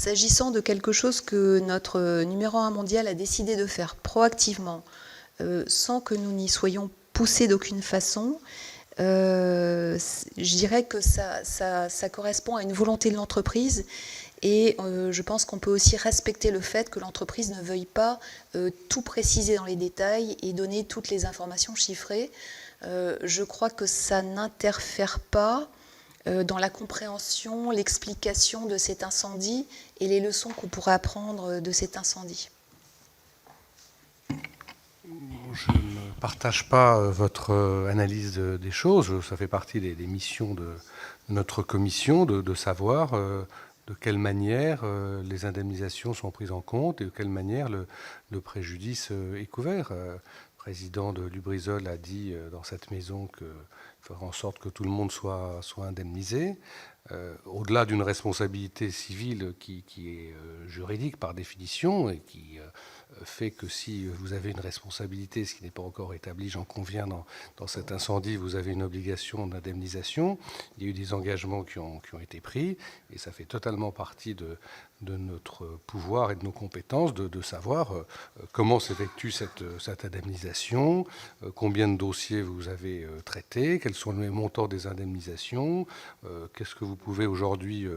S'agissant de quelque chose que notre numéro 1 mondial a décidé de faire proactivement, sans que nous n'y soyons poussés d'aucune façon, je dirais que ça correspond à une volonté de l'entreprise et je pense qu'on peut aussi respecter le fait que l'entreprise ne veuille pas tout préciser dans les détails et donner toutes les informations chiffrées. Je crois que ça n'interfère pas dans la compréhension, l'explication de cet incendie et les leçons qu'on pourrait apprendre de cet incendie. Je ne partage pas votre analyse des choses. Ça fait partie des missions de notre commission de savoir de quelle manière les indemnisations sont prises en compte et de quelle manière le préjudice est couvert. Le président de Lubrizol a dit dans cette maison qu'il faudra en sorte que tout le monde soit indemnisé. Au-delà d'une responsabilité civile qui est juridique par définition et qui fait que si vous avez une responsabilité, ce qui n'est pas encore établi, j'en conviens, dans cet incendie, vous avez une obligation d'indemnisation. Il y a eu des engagements qui ont été pris et ça fait totalement partie de notre pouvoir et de nos compétences de savoir comment s'effectue cette indemnisation, combien de dossiers vous avez traités, quels sont les montants des indemnisations, qu'est-ce que vous pouvez aujourd'hui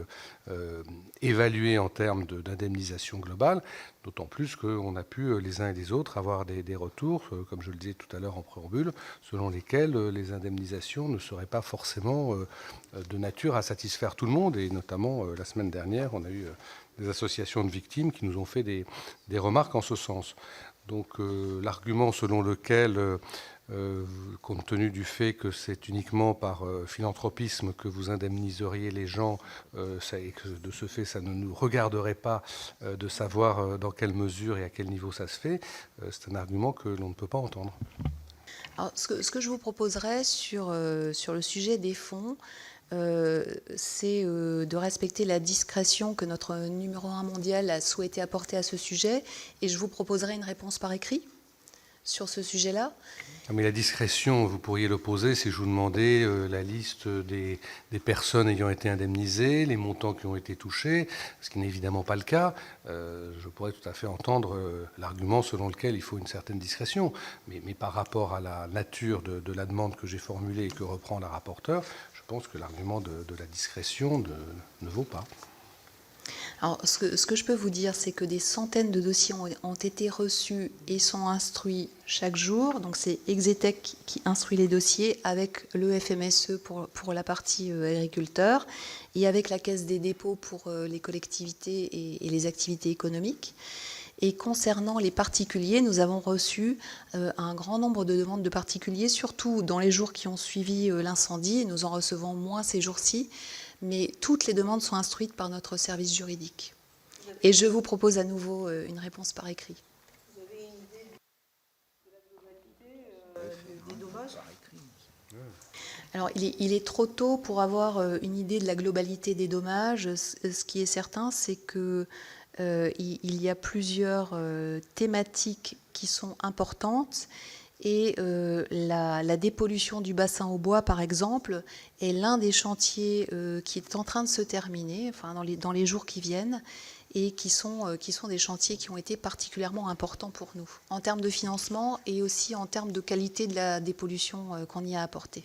évaluer en termes d'indemnisation globale, d'autant plus qu'on a pu les uns et les autres avoir des retours, comme je le disais tout à l'heure en préambule, selon lesquels les indemnisations ne seraient pas forcément de nature à satisfaire tout le monde, et notamment la semaine dernière, on a eu des associations de victimes qui nous ont fait des remarques en ce sens. Donc l'argument selon lequel, compte tenu du fait que c'est uniquement par philanthropisme que vous indemniseriez les gens, et que de ce fait ça ne nous regarderait pas de savoir dans quelle mesure et à quel niveau ça se fait, c'est un argument que l'on ne peut pas entendre. Alors, ce que je vous proposerais sur le sujet des fonds, c'est de respecter la discrétion que notre numéro 1 mondial a souhaité apporter à ce sujet, et je vous proposerai une réponse par écrit sur ce sujet-là. Mais la discrétion, vous pourriez l'opposer si je vous demandais la liste des personnes ayant été indemnisées, les montants qui ont été touchés, ce qui n'est évidemment pas le cas. Je pourrais tout à fait entendre l'argument selon lequel il faut une certaine discrétion. Mais par rapport à la nature de la demande que j'ai formulée et que reprend la rapporteure, je pense que l'argument de la discrétion ne vaut pas. Alors, ce que je peux vous dire, c'est que des centaines de dossiers ont été reçus et sont instruits chaque jour. Donc, c'est Exetec qui instruit les dossiers avec le FMSE pour la partie agriculteur et avec la Caisse des dépôts pour les collectivités et les activités économiques. Et concernant les particuliers, nous avons reçu un grand nombre de demandes de particuliers, surtout dans les jours qui ont suivi l'incendie. Nous en recevons moins ces jours-ci, mais toutes les demandes sont instruites par notre service juridique. Et je vous propose à nouveau une réponse par écrit. Vous avez une idée de la globalité des dommages ? Alors, il est trop tôt pour avoir une idée de la globalité des dommages. Ce qui est certain, c'est que il y a plusieurs thématiques qui sont importantes et la dépollution du bassin au bois, par exemple, est l'un des chantiers qui est en train de se terminer, enfin, dans les jours qui viennent, et qui sont des chantiers qui ont été particulièrement importants pour nous, en termes de financement et aussi en termes de qualité de la dépollution qu'on y a apportée.